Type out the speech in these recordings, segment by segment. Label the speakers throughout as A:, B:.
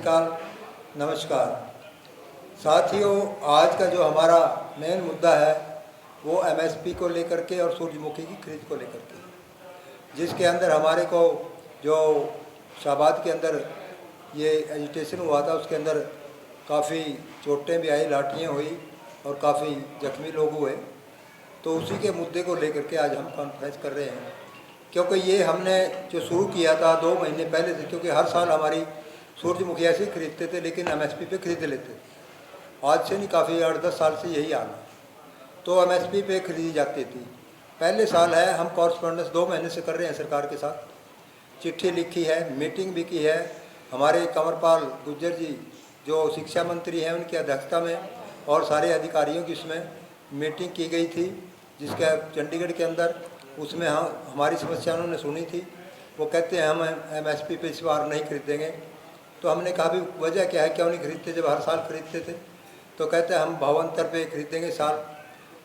A: अकाल, नमस्कार साथियों। आज का जो हमारा मेन मुद्दा है वो एमएसपी को लेकर के और सूरजमुखी की खरीद को लेकर के, जिसके अंदर हमारे को जो शाहबाद के अंदर ये एजिटेशन हुआ था उसके अंदर काफ़ी चोटें भी आई, लाठियाँ हुई और काफ़ी जख्मी लोग हुए। तो उसी के मुद्दे को लेकर के आज हम कॉन्फ्रेंस कर रहे हैं, क्योंकि ये हमने जो शुरू किया था 2 महीने पहले से, क्योंकि हर साल हमारी सूरजमुखी ऐसे ही खरीदते थे लेकिन एमएसपी पे खरीद लेते। आज से नहीं, काफ़ी 8-10 साल से यही हाल है। तो एमएसपी पे खरीदी जाती थी। पहले साल है, हम कॉरस्पॉन्डेंस 2 महीने से कर रहे हैं सरकार के साथ, चिट्ठी लिखी है, मीटिंग भी की है। हमारे कंवरपाल गुर्जर जी जो शिक्षा मंत्री हैं उनकी अध्यक्षता में और सारे अधिकारियों की इसमें मीटिंग की गई थी, जिसके चंडीगढ़ के अंदर उसमें हमारी समस्या उन्होंने सुनी थी। वो कहते हैं हम एमएसपी पे इस बार नहीं खरीदेंगे। तो हमने कहा भी वजह क्या है, क्यों नहीं खरीदते जब हर साल खरीदते थे। तो कहते हैं हम भावांतर पे खरीदेंगे साल।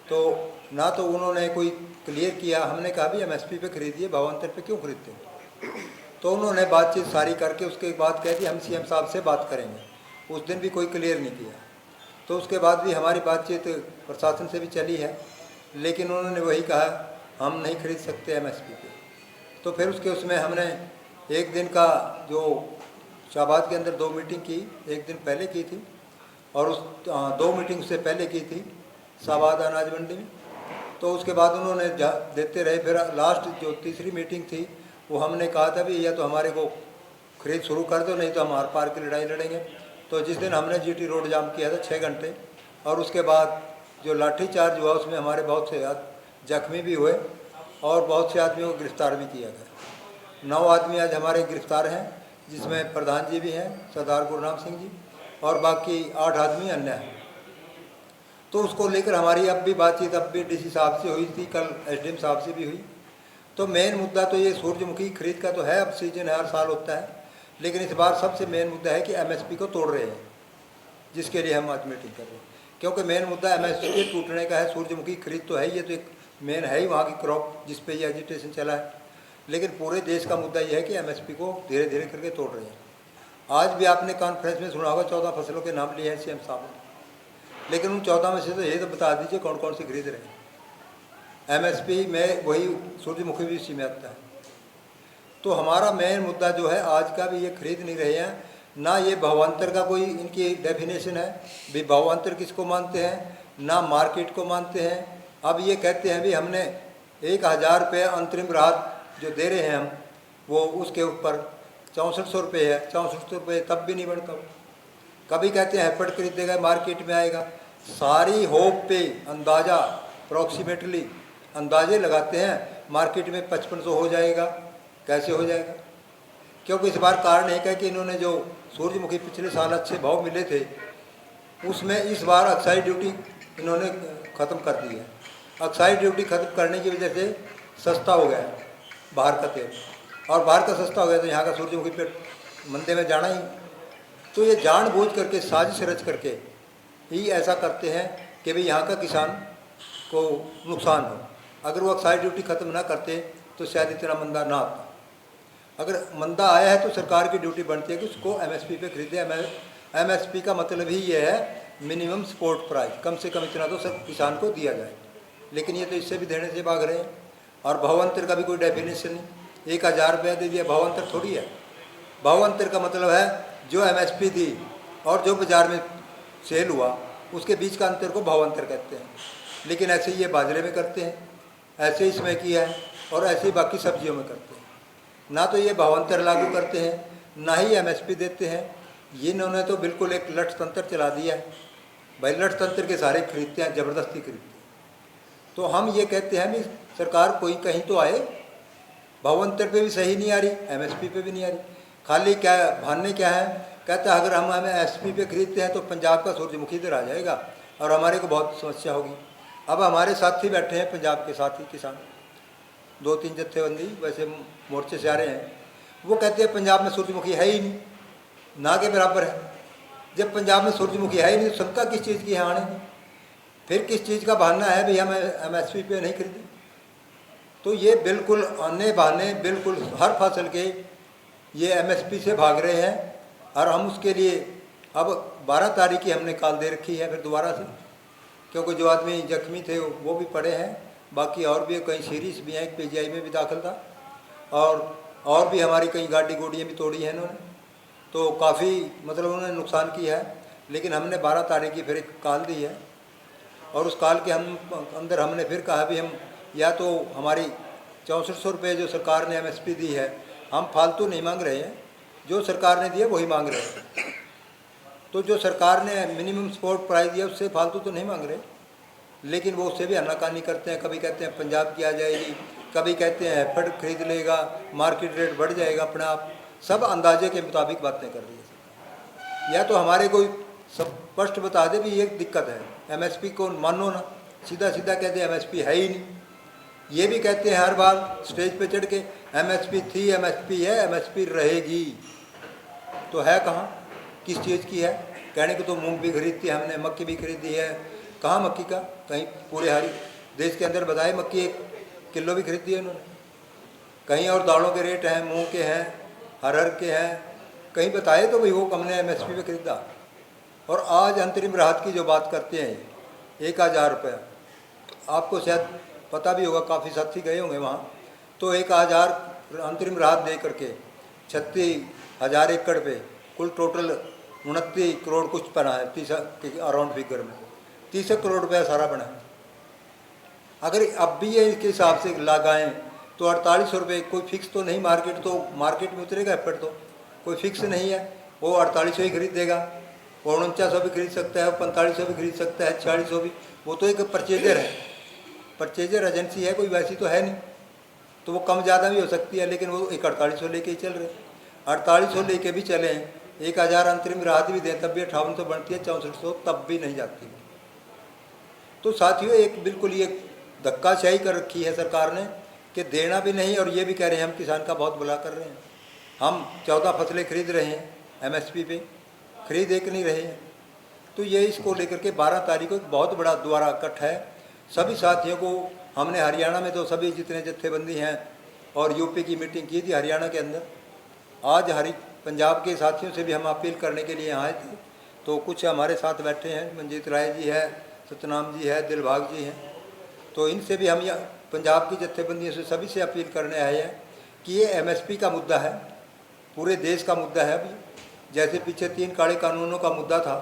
A: तो ना तो उन्होंने कोई क्लियर किया, हमने कहा भी एमएसपी पे खरीदिए, भावांतर पे क्यों खरीदते हैं। तो उन्होंने बातचीत सारी करके उसके बाद कह दी हम सीएम साहब से बात करेंगे। उस दिन भी कोई क्लियर नहीं किया। तो उसके बाद भी हमारी बातचीत प्रशासन से भी चली है, लेकिन उन्होंने वही कहा हम नहीं खरीद सकते एमएसपी पे। तो फिर उसके उसमें हमने एक दिन का जो शाहबाद के अंदर 2 मीटिंग की, एक दिन पहले की थी और उस 2 मीटिंग से पहले की थी शाहबाद अनाज मंडी में। तो उसके बाद उन्होंने देते रहे। फिर लास्ट जो तीसरी मीटिंग थी वो हमने कहा था भी या तो हमारे को खरीद शुरू कर दो, नहीं तो हम आर पार की लड़ाई लड़ेंगे। तो जिस दिन हमने जीटी रोड जाम किया था 6 घंटे, और उसके बाद जो लाठीचार्ज हुआ उसमें हमारे बहुत से जख्मी भी हुए और बहुत से आदमियों को गिरफ्तार भी किया गया। 9 आदमी आज हमारे गिरफ्तार हैं, जिसमें प्रधान जी भी हैं सरदार गुरनाम सिंह जी, और बाकी 8 आदमी अन्य हैं। तो उसको लेकर हमारी अब भी बातचीत अब भी डीसी साहब से हुई थी, कल एसडीएम साहब से भी हुई। तो मेन मुद्दा तो ये सूरजमुखी खरीद का तो है, अब सीजन है, हर साल होता है। लेकिन इस बार सबसे मेन मुद्दा है कि एमएसपी को तोड़ रहे हैं, जिसके लिए हम आज मीटिंग कर रहे हैं। क्योंकि मेन मुद्दा एमएसपी के टूटने का है। सूरजमुखी खरीद तो है, ये तो एक मेन है ही वहाँ की क्रॉप जिस पे ये एजिटेशन चला है। लेकिन पूरे देश का मुद्दा यह है कि एमएसपी को धीरे धीरे करके तोड़ रहे हैं। आज भी आपने कॉन्फ्रेंस में सुना होगा 14 फसलों के नाम लिए हैं सीएम साहब ने, लेकिन उन 14 में से तो ये तो बता दीजिए कौन कौन सी खरीद रहे हैं। एमएसपी में वही सूरजमुखी भी इसी में आता है। तो हमारा मेन मुद्दा जो है आज का भी ये खरीद नहीं रहे हैं, ना ये भावांतर का कोई इनकी डेफिनेशन है भी भावांतर किसको मानते हैं, ना मार्केट को मानते हैं। अब ये कहते हैं भी हमने 1000 रुपये अंतरिम राहत जो दे रहे हैं हम, वो उसके ऊपर 6400 रुपये है। 6400 रुपये तब भी नहीं बढ़ता। कभी कहते हैं हैपट खरीदेगा मार्केट में आएगा। सारी होप पे अंदाज़ा अप्रॉक्सीमेटली अंदाजे लगाते हैं मार्केट में 5500 हो जाएगा। कैसे हो जाएगा? क्योंकि इस बार कारण एक है कि इन्होंने जो सूरजमुखी पिछले साल अच्छे भाव मिले थे उसमें इस बार एक्साइज ड्यूटी इन्होंने ख़त्म कर दी है। एक्साइज ड्यूटी ख़त्म करने की वजह से सस्ता हो गया बाहर का तेल, और बाहर का सस्ता हो गया तो यहाँ का सूरजमुखी पे मंदे में जाना ही। तो ये जानबूझ करके साजिश रच करके ही ऐसा करते हैं कि भाई यहाँ का किसान को नुकसान हो। अगर वो एक्साइज ड्यूटी ख़त्म ना करते तो शायद इतना मंदा ना आता। अगर मंदा आया है तो सरकार की ड्यूटी बनती है कि उसको एमएसपी पे खरीदे। एमएसपी का मतलब ही ये है मिनिमम सपोर्ट प्राइस, कम से कम इतना तो सब किसान को दिया जाए। लेकिन ये तो इससे भी देने से भाग रहे हैं। और भावांतर का भी कोई डेफिनेशन नहीं। 1000 रुपया दे दिया, भावांतर थोड़ी है। भावांतर का मतलब है जो एमएसपी थी और जो बाज़ार में सेल हुआ उसके बीच का अंतर को भावांतर कहते हैं। लेकिन ऐसे ही ये बाजरे में करते हैं, ऐसे ही इसमें किया है, और ऐसे ही बाकी सब्जियों में करते हैं। ना तो ये भावांतर लागू करते हैं, ना ही एमएसपी देते हैं। ये इन्होंने तो बिल्कुल एक लठ तंत्र चला दिया है। भाई लठ तंत्र के सारे खरीदते हैं, ज़बरदस्ती खरीदते हैं। तो हम ये कहते हैं भी सरकार कोई कहीं तो आए। भावांतर पे भी सही नहीं आ रही, एमएसपी पे भी नहीं आ रही। खाली क्या बहाने क्या है, कहता है अगर हम हमें एसपी पे खरीदते हैं तो पंजाब का सूरजमुखी इधर आ जाएगा और हमारे को बहुत समस्या होगी। अब हमारे साथी बैठे हैं पंजाब के साथी किसान, 2-3 जत्थेबंदी वैसे मोर्चे से आ रहे हैं। वो कहते हैं पंजाब में सूरजमुखी है ही नहीं, ना के बराबर है। जब पंजाब में सूरजमुखी है ही नहीं तो शंका किस चीज़ की है आने की? फिर किस चीज़ का बहाना है भी हम एमएसपी पे नहीं खरीदें? तो ये बिल्कुल आने बहाने बिल्कुल हर फसल के ये एमएसपी से भाग रहे हैं। और हम उसके लिए अब 12 तारीख की हमने कॉल दे रखी है फिर दोबारा से, क्योंकि जो आदमी जख्मी थे वो भी पड़े हैं, बाकी और भी कई सीरीज भी हैं, एक पीजीआई में भी दाखिल था, और भी हमारी कई गोड़ियाँ भी तोड़ी हैं इन्होंने, तो काफ़ी मतलब उन्होंने नुकसान किया है। लेकिन हमने 12 तारीख की फिर एक कॉल दी है, और उस कॉल के अंदर हमने फिर कहा भी हम या तो हमारी 6400 रुपये जो सरकार ने MSP दी है, हम फालतू नहीं मांग रहे हैं, जो सरकार ने दिया वही मांग रहे हैं। तो जो सरकार ने मिनिमम सपोर्ट प्राइस दिया उससे फालतू तो नहीं मांग रहे, लेकिन वो उससे भी आनाकानी करते हैं। कभी कहते हैं पंजाब की आ जाएगी, कभी कहते हैं हेफेड खरीद लेगा, मार्केट रेट बढ़ जाएगा अपने आप, सब अंदाजे के मुताबिक बातें कर रही है सरकार। या तो हमारे कोई स्पष्ट बता दे भी ये दिक्कत है, MSP को मानो ना, सीधा सीधा कहते हैं MSP है ही नहीं। ये भी कहते हैं हर बार स्टेज पे चढ़ के MSP थी, MSP है, MSP रहेगी, तो है कहाँ, किस चीज़ की है? कहने को तो मूंग भी खरीदती है हमने, मक्की भी खरीदी है, कहाँ मक्की का? कहीं पूरे हरी देश के अंदर बताए मक्की 1 किलो भी खरीदी है उन्होंने, कहीं और दालों के रेट हैं, मूंग के हैं, हरहर के हैं, कहीं बताए तो भाई वो हमने MSP पे खरीदा। और आज अंतरिम राहत की जो बात करते हैं 1000 रुपया, आपको शायद पता भी होगा, काफ़ी साथी गए होंगे वहाँ, तो 1000 अंतरिम राहत दे करके 36,000 एकड़ पे कुल टोटल 29 करोड़ कुछ बना है, 30 के अराउंड फिगर में 30 करोड़ रुपया सारा बना है। अगर अब भी ये इसके हिसाब से लगाएं तो 4800 रुपये, कोई फिक्स तो नहीं, मार्केट में उतरेगा एफर्ट तो कोई फिक्स नहीं है, वो 4800 ही खरीद देगा, वो 4900 भी खरीद सकता है, 4500 भी खरीद सकता है, 4600 भी, वो तो एक परचेजर है, परचेजर एजेंसी है, कोई वैसी तो है नहीं, तो वो कम ज़्यादा भी हो सकती है, लेकिन वो एक 4800 लेके ही चल रहे, 4800 लेके भी चलें, 1000 अंतरिम राहत भी दें तब भी 5800 बनती है, 6400 तब भी नहीं जाती। तो साथियों एक बिल्कुल ये धक्काशाही कर रखी है सरकार ने कि देना भी नहीं, और ये भी कह रहे हैं हम किसान का बहुत भला कर रहे हैं, हम 14 फसलें खरीद रहे हैं MSP पे, खरीद एक नहीं रहे हैं। तो ये इसको लेकर के 12 तारीख को एक बहुत बड़ा दोबारा इकट्ठ है सभी साथियों को। हमने हरियाणा में तो सभी जितने जत्थेबंदी हैं और यूपी की मीटिंग की थी हरियाणा के अंदर, आज पंजाब के साथियों से भी हम अपील करने के लिए यहाँ आए थे, तो कुछ हमारे साथ बैठे हैं, मंजीत राय जी है, सतनाम जी है, दिलबाग जी हैं, तो इनसे भी हम पंजाब की जत्थेबंदियों से सभी से अपील करने आए हैं कि ये MSP का मुद्दा है, पूरे देश का मुद्दा है। अभी जैसे पीछे 3 काले कानूनों का मुद्दा था,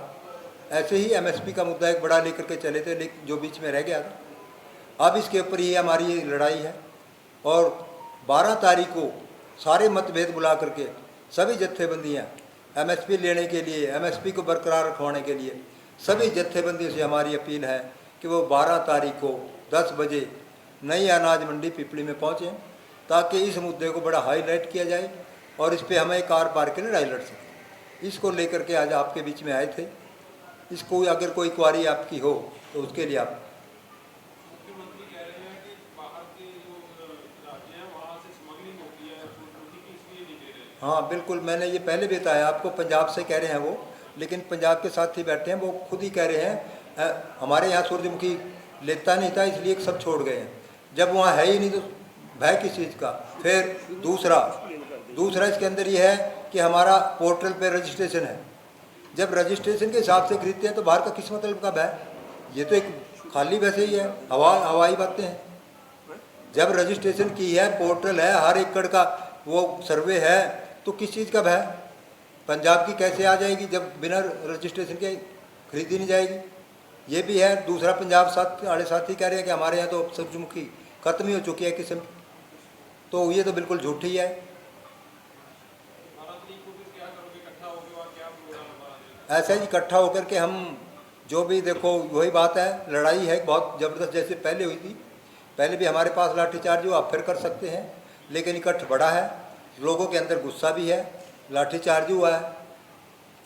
A: ऐसे ही MSP का मुद्दा एक बड़ा लेकर के चले थे, लेकिन जो बीच में रह गया था। अब इसके ऊपर ही हमारी ये लड़ाई है, और 12 तारीख को सारे मतभेद बुला करके सभी जत्थेबंदियाँ MSP लेने के लिए, MSP को बरकरार रखवाने के लिए सभी जत्थेबंदियों से हमारी अपील है कि वो 12 तारीख को 10 बजे नई अनाज मंडी पिपली में पहुँचें, ताकि इस मुद्दे को बड़ा हाईलाइट किया जाए और इस पे हमें एक आर पार के लड़ाई लड़ सकें। इसको लेकर के आज आपके बीच में आए थे। इसको अगर कोई क्वारी आपकी हो तो उसके लिए आप
B: मुख्यमंत्री कह रहे हैं कि बाहर के जो राज्य हैं वहाँ से स्मगलिंग होती है, सूरजमुखी की, इसलिए नहीं दे रहे।
A: हाँ बिल्कुल, मैंने ये पहले भी बताया आपको, पंजाब से कह रहे हैं वो, लेकिन पंजाब के साथी बैठे हैं वो खुद ही कह रहे हैं हमारे यहाँ सूरजमुखी लेता नहीं था इसलिए सब छोड़ गए हैं। जब वहाँ है ही नहीं तो भय किस चीज़ का। फिर दूसरा इसके अंदर ये है कि हमारा पोर्टल पे रजिस्ट्रेशन है, जब रजिस्ट्रेशन के हिसाब से खरीदते हैं तो बाहर का किस मतलब का भय, ये तो एक खाली वैसे ही है, हवाई बातें हैं। जब रजिस्ट्रेशन की है, पोर्टल है, हर एकड़ का वो सर्वे है, तो किस चीज़ का भय? पंजाब की कैसे आ जाएगी जब बिना रजिस्ट्रेशन के खरीदी नहीं जाएगी? ये भी है। दूसरा पंजाब वाले साथी कह रहे हैं कि हमारे यहाँ तो सूरजमुखी खत्म ही हो चुकी है किस्म, तो ये तो बिल्कुल झूठी है। ऐसा ही इकट्ठा होकर के हम जो भी, देखो वही बात है, लड़ाई है बहुत ज़बरदस्त, जैसे पहले हुई थी, पहले भी हमारे पास लाठीचार्ज हुआ, आप फिर कर सकते हैं, लेकिन इकट्ठ बड़ा है, लोगों के अंदर गुस्सा भी है, लाठीचार्ज हुआ है,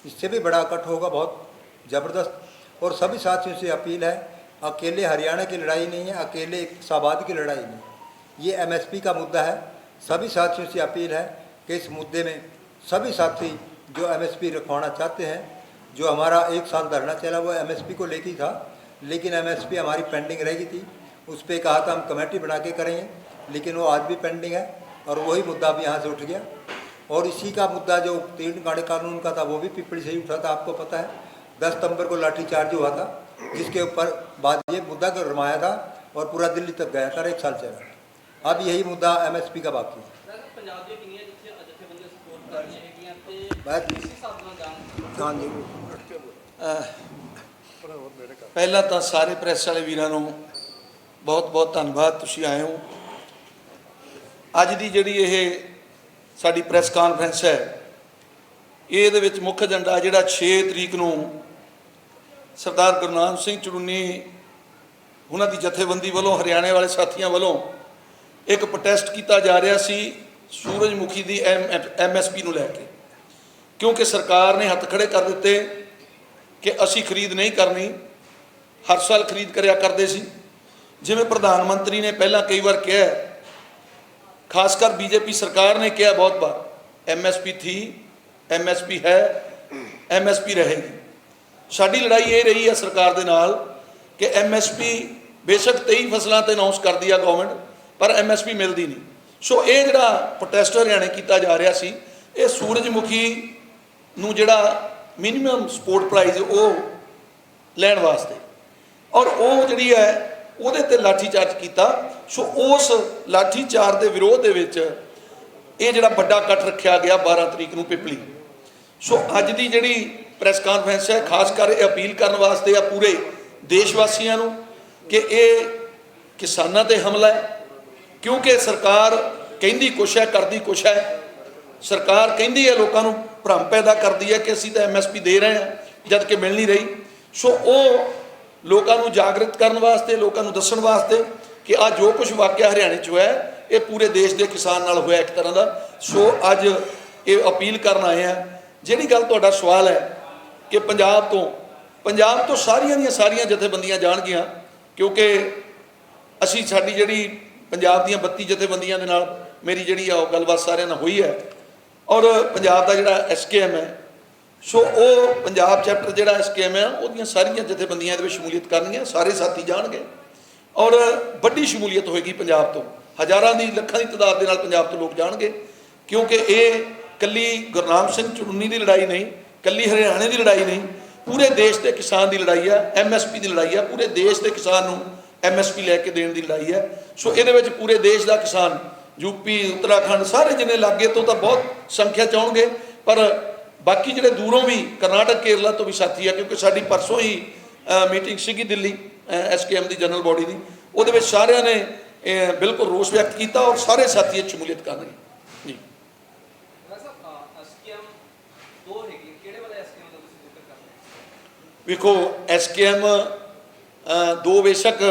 A: इससे भी बड़ा इकट्ठ होगा बहुत ज़बरदस्त। और सभी साथियों से अपील है, अकेले हरियाणा की लड़ाई नहीं है, अकेले इस्लामाबाद की लड़ाई नहीं, ये MSP का मुद्दा है। सभी साथियों से अपील है कि इस मुद्दे में सभी साथी जो MSP रखवाना चाहते हैं, जो हमारा 1 साल धरना चला वो MSP को लेके ही था, लेकिन MSP हमारी पेंडिंग रह गई थी, उस पर कहा था हम कमेटी बना के करेंगे, लेकिन वो आज भी पेंडिंग है और वही मुद्दा भी यहाँ से उठ गया। और इसी का मुद्दा जो 3 गाड़े कानून का था वो भी पिपली से ही उठा था, आपको पता है। 10 सितंबर को लाठीचार्ज हुआ था, जिसके ऊपर बाद ये मुद्दा गरमाया था और पूरा दिल्ली तक गया था, 1 साल चला। अब यही मुद्दा MSP का बाकी है। हाँ जी।
C: ਪਹਿਲਾਂ ਤਾਂ ਸਾਰੇ ਪ੍ਰੈਸ ਵਾਲੇ ਵੀਰਾਂ ਨੂੰ ਬਹੁਤ ਬਹੁਤ ਧੰਨਵਾਦ, ਤੁਸੀਂ ਆਏ ਹੋ। ਅੱਜ ਦੀ ਜਿਹੜੀ ਇਹ ਸਾਡੀ ਪ੍ਰੈਸ ਕਾਨਫਰੰਸ ਹੈ, ਇਹਦੇ ਵਿੱਚ ਮੁੱਖ ਏਜੰਡਾ ਜਿਹੜਾ 6 ਤਰੀਕ ਨੂੰ ਸਰਦਾਰ ਗੁਰਨਾਮ ਸਿੰਘ ਚੜੂਨੀ ਉਹਨਾਂ ਦੀ ਜਥੇਬੰਦੀ ਵੱਲੋਂ, ਹਰਿਆਣੇ ਵਾਲੇ ਸਾਥੀਆਂ ਵੱਲੋਂ ਇੱਕ ਪ੍ਰੋਟੈਸਟ ਕੀਤਾ ਜਾ ਰਿਹਾ ਸੀ ਸੂਰਜਮੁਖੀ ਦੀ MSP ਨੂੰ ਲੈ ਕੇ, ਕਿਉਂਕਿ ਸਰਕਾਰ ਨੇ ਹੱਥ ਖੜੇ ਕਰ ਦਿੱਤੇ ਕਿ ਅਸੀਂ ਖਰੀਦ ਨਹੀਂ ਕਰਨੀ। ਹਰ ਸਾਲ ਖਰੀਦ ਕਰਿਆ ਕਰਦੇ ਸੀ, ਜਿਵੇਂ ਪ੍ਰਧਾਨ ਮੰਤਰੀ ਨੇ ਪਹਿਲਾਂ ਕਈ ਵਾਰ ਕਿਹਾ, ਖਾਸ ਕਰ BJP ਸਰਕਾਰ ਨੇ ਕਿਹਾ ਬਹੁਤ ਵਾਰ, MSP ਥੀ, MSP ਹੈ, MSP ਰਹੇਗੀ। ਸਾਡੀ ਲੜਾਈ ਇਹ ਰਹੀ ਹੈ ਸਰਕਾਰ ਦੇ ਨਾਲ ਕਿ MSP ਬੇਸ਼ੱਕ 23 ਫਸਲਾਂ ਤੇ ਅਨਾਉਂਸ ਕਰਦੀ ਆ ਗਵਰਨਮੈਂਟ, ਪਰ MSP ਮਿਲਦੀ ਨਹੀਂ। ਸੋ ਇਹ ਜਿਹੜਾ ਪ੍ਰੋਟੈਸਟ ਹਰਿਆਣੇ ਕੀਤਾ ਜਾ ਰਿਹਾ ਸੀ, ਇਹ ਸੂਰਜਮੁਖੀ ਨੂੰ ਜਿਹੜਾ ਮਿਨੀਮਮ ਸਪੋਰਟ ਪ੍ਰਾਈਜ਼ ਉਹ ਲੈਣ ਵਾਸਤੇ, ਔਰ ਉਹ ਜਿਹੜੀ ਹੈ ਉਹਦੇ ਤੇ ਲਾਠੀਚਾਰਜ ਕੀਤਾ। ਸੋ ਉਸ ਲਾਠੀਚਾਰਜ ਦੇ ਵਿਰੋਧ ਦੇ ਵਿੱਚ ਇਹ ਜਿਹੜਾ ਵੱਡਾ ਇਕੱਠ ਰੱਖਿਆ ਗਿਆ 12 ਤਰੀਕ ਨੂੰ ਪਿਪਲੀ। ਸੋ ਅੱਜ ਦੀ ਜਿਹੜੀ ਪ੍ਰੈਸ ਕਾਨਫਰੰਸ ਹੈ, ਖਾਸ ਕਰ ਇਹ ਅਪੀਲ ਕਰਨ ਵਾਸਤੇ ਆ ਪੂਰੇ ਦੇਸ਼ ਵਾਸੀਆਂ ਨੂੰ ਕਿ ਇਹ ਕਿਸਾਨਾਂ ਤੇ ਹਮਲਾ ਹੈ, ਕਿਉਂਕਿ ਸਰਕਾਰ ਕਹਿੰਦੀ ਕੁਛ ਹੈ, ਕਰਦੀ ਕੁਛ ਹੈ। ਸਰਕਾਰ ਕਹਿੰਦੀ ਹੈ, ਲੋਕਾਂ ਨੂੰ ਭਰਮ ਪੈਦਾ ਕਰਦੀ ਹੈ ਕਿ ਅਸੀਂ ਤਾਂ MSP ਦੇ ਰਹੇ ਹਾਂ, ਜਦ ਕਿ ਮਿਲ ਨਹੀਂ ਰਹੀ। ਸੋ ਉਹ ਲੋਕਾਂ ਨੂੰ ਜਾਗਰਤ ਕਰਨ ਵਾਸਤੇ, ਲੋਕਾਂ ਨੂੰ ਦੱਸਣ ਵਾਸਤੇ ਕਿ ਆ ਜੋ ਕੁਝ ਵਾਕਿਆ ਹਰਿਆਣੇ 'ਚ ਹੋਇਆ, ਇਹ ਪੂਰੇ ਦੇਸ਼ ਦੇ ਕਿਸਾਨ ਨਾਲ ਹੋਇਆ ਇੱਕ ਤਰ੍ਹਾਂ ਦਾ। ਸੋ ਅੱਜ ਇਹ ਅਪੀਲ ਕਰਨ ਆਏ ਆ। ਜਿਹੜੀ ਗੱਲ ਤੁਹਾਡਾ ਸਵਾਲ ਹੈ ਕਿ ਪੰਜਾਬ ਤੋਂ ਸਾਰੀਆਂ ਦੀਆਂ ਸਾਰੀਆਂ ਜਥੇਬੰਦੀਆਂ ਜਾਣਗੀਆਂ, ਕਿਉਂਕਿ ਅਸੀਂ ਸਾਡੀ ਜਿਹੜੀ ਪੰਜਾਬ ਦੀਆਂ 32 ਜਥੇਬੰਦੀਆਂ ਦੇ ਨਾਲ ਮੇਰੀ ਜਿਹੜੀ ਆ ਉਹ ਗੱਲਬਾਤ ਸਾਰਿਆਂ ਨਾਲ ਹੋਈ ਹੈ, ਔਰ ਪੰਜਾਬ ਦਾ ਜਿਹੜਾ SKM ਹੈ, ਸੋ ਉਹ ਪੰਜਾਬ ਚੈਪਟਰ ਜਿਹੜਾ SKM ਹੈ, ਉਹਦੀਆਂ ਸਾਰੀਆਂ ਜਥੇਬੰਦੀਆਂ ਇਹਦੇ ਵਿੱਚ ਸ਼ਮੂਲੀਅਤ ਕਰਨਗੀਆਂ। ਸਾਰੇ ਸਾਥੀ ਜਾਣਗੇ ਔਰ ਵੱਡੀ ਸ਼ਮੂਲੀਅਤ ਹੋਏਗੀ ਪੰਜਾਬ ਤੋਂ, ਹਜ਼ਾਰਾਂ ਦੀ ਲੱਖਾਂ ਦੀ ਤਾਦਾਦ ਦੇ ਨਾਲ ਪੰਜਾਬ ਤੋਂ ਲੋਕ ਜਾਣਗੇ, ਕਿਉਂਕਿ ਇਹ ਕੱਲੀ ਗੁਰਨਾਮ ਸਿੰਘ ਚੜੂਨੀ ਦੀ ਲੜਾਈ ਨਹੀਂ, ਕੱਲੀ ਹਰਿਆਣੇ ਦੀ ਲੜਾਈ ਨਹੀਂ, ਪੂਰੇ ਦੇਸ਼ ਦੇ ਕਿਸਾਨ ਦੀ ਲੜਾਈ ਹੈ। MSP ਦੀ ਲੜਾਈ ਹੈ, ਪੂਰੇ ਦੇਸ਼ ਦੇ ਕਿਸਾਨ ਨੂੰ MSP ਲੈ ਕੇ ਦੇਣ ਦੀ ਲੜਾਈ ਹੈ। ਸੋ ਇਹਦੇ ਵਿੱਚ ਪੂਰੇ ਦੇਸ਼ ਦਾ ਕਿਸਾਨ, UP, ਉੱਤਰਾਖੰਡ, ਸਾਰੇ ਜਿੰਨੇ ਲਾਗੇ ਤੋਂ ਤਾਂ ਬਹੁਤ ਸੰਖਿਆ 'ਚ ਆਉਣਗੇ, ਪਰ ਬਾਕੀ ਜਿਹੜੇ ਦੂਰੋਂ ਵੀ ਕਰਨਾਟਕ, ਕੇਰਲਾ ਤੋਂ ਵੀ ਸਾਥੀ ਆ, ਕਿਉਂਕਿ ਸਾਡੀ ਪਰਸੋਂ ਹੀ ਮੀਟਿੰਗ ਸੀਗੀ ਦਿੱਲੀ SKM ਦੀ ਜਨਰਲ ਬੋਡੀ ਦੀ, ਉਹਦੇ ਵਿੱਚ ਸਾਰਿਆਂ ਨੇ ਬਿਲਕੁਲ ਰੋਸ ਵਿਅਕਤ ਕੀਤਾ ਔਰ ਸਾਰੇ ਸਾਥੀ ਇਹ ਸ਼ਮੂਲੀਅਤ ਕਰਨਗੇ ਜੀ। ਵੇਖੋ SKM ਦੋ ਬੇਸ਼ੱਕ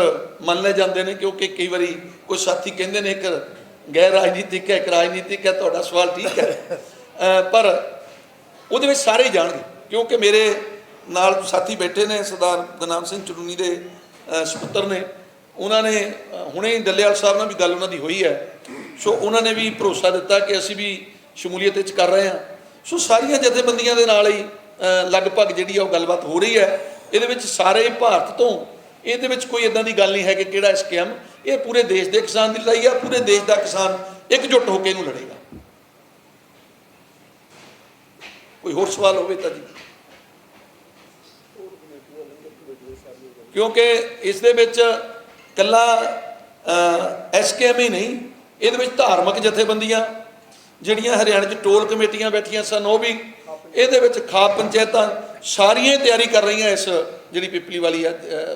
C: ਮੰਨ ਲਏ ਜਾਂਦੇ ਨੇ, ਕਿਉਂਕਿ ਕਈ ਵਾਰੀ ਕੁਝ ਸਾਥੀ ਕਹਿੰਦੇ ਨੇ ਇੱਕ ਗੈਰ ਰਾਜਨੀਤਿਕ ਹੈ, ਇੱਕ ਰਾਜਨੀਤਿਕ ਹੈ। ਤੁਹਾਡਾ ਸਵਾਲ ਠੀਕ ਹੈ, ਪਰ ਉਹਦੇ ਵਿੱਚ ਸਾਰੇ ਹੀ ਜਾਣਗੇ, ਕਿਉਂਕਿ ਮੇਰੇ ਨਾਲ ਸਾਥੀ ਬੈਠੇ ਨੇ, ਸਰਦਾਰ ਗੁਰਨਾਮ ਸਿੰਘ ਚੜੂਨੀ ਦੇ ਸਪੁੱਤਰ ਨੇ, ਉਹਨਾਂ ਨੇ ਹੁਣੇ ਡੱਲੇਵਾਲ ਸਾਹਿਬ ਨਾਲ ਵੀ ਗੱਲ ਉਹਨਾਂ ਦੀ ਹੋਈ ਹੈ। ਸੋ ਉਹਨਾਂ ਨੇ ਵੀ ਭਰੋਸਾ ਦਿੱਤਾ ਕਿ ਅਸੀਂ ਵੀ ਸ਼ਮੂਲੀਅਤ ਵਿੱਚ ਕਰ ਰਹੇ ਹਾਂ। ਸੋ ਸਾਰੀਆਂ ਜਥੇਬੰਦੀਆਂ ਦੇ ਨਾਲ ਹੀ ਲਗਭਗ ਜਿਹੜੀ ਆ ਉਹ ਗੱਲਬਾਤ ਹੋ ਰਹੀ ਹੈ। ਇਹਦੇ ਵਿੱਚ ਸਾਰੇ ਭਾਰਤ ਤੋਂ, ਇਹਦੇ ਵਿੱਚ ਕੋਈ ਇੱਦਾਂ ਦੀ ਗੱਲ ਨਹੀਂ ਹੈ ਕਿ ਕਿਹੜਾ SKM, ਇਹ ਪੂਰੇ ਦੇਸ਼ ਦੇ ਕਿਸਾਨ ਦੀ ਲੜਾਈ ਆ। ਪੂਰੇ ਦੇਸ਼ ਦਾ ਕਿਸਾਨ ਇਕਜੁੱਟ ਹੋ ਕੇ ਇਹਨੂੰ ਲੜੇਗਾ। ਕੋਈ ਹੋਰ ਸਵਾਲ ਹੋਵੇ ਤਾਂ ਜੀ, ਕਿਉਂਕਿ ਇਸ ਦੇ ਵਿੱਚ ਇਕੱਲਾ SKM ਹੀ ਨਹੀਂ, ਇਹਦੇ ਵਿੱਚ ਧਾਰਮਿਕ ਜਥੇਬੰਦੀਆਂ ਜਿਹੜੀਆਂ ਹਰਿਆਣੇ 'ਚ ਟੋਲ ਕਮੇਟੀਆਂ ਬੈਠੀਆਂ ਸਨ, ਉਹ ਵੀ ਇਹਦੇ ਵਿੱਚ ਖਾਪ ਪੰਚਾਇਤਾਂ ਸਾਰੀਆਂ ਤਿਆਰੀ ਕਰ ਰਹੀਆਂ ਇਸ ਜਿਹੜੀ ਪਿਪਲੀ ਵਾਲੀ ਆ